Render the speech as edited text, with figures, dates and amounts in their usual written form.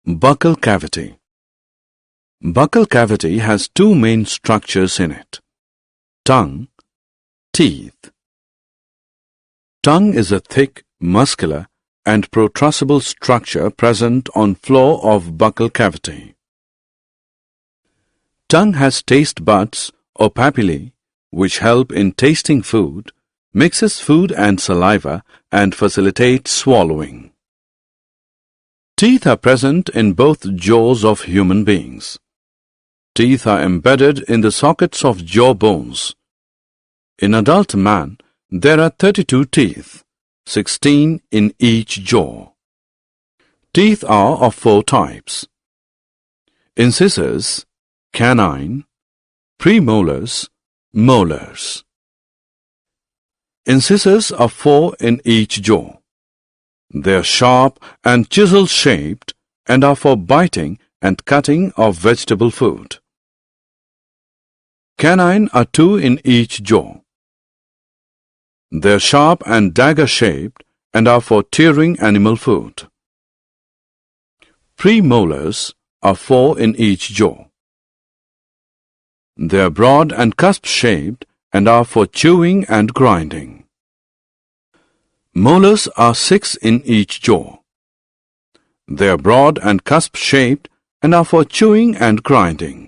Buccal cavity. Buccal cavity has two main structures in it: tongue, teeth. Tongue is a thick, muscular, and protrusible structure present on floor of buccal cavity. Tongue has taste buds or papillae which help in tasting food, mixes food and saliva, and facilitates swallowing. Teeth are present in both jaws of human beings. Teeth are embedded in the sockets of jaw bones. In adult man, there are 32 teeth, 16 in each jaw. Teeth are of four types: incisors, canine, premolars, molars. Incisors are 4 in each jaw. They are sharp and chisel-shaped and are for biting and cutting of vegetable food. Canine are 2 in each jaw. They are sharp and dagger-shaped and are for tearing animal food. Premolars are 4 in each jaw. They are broad and cusp-shaped and are for chewing and grinding. Molars are 6 in each jaw. They are broad and cusp-shaped and are for chewing and grinding.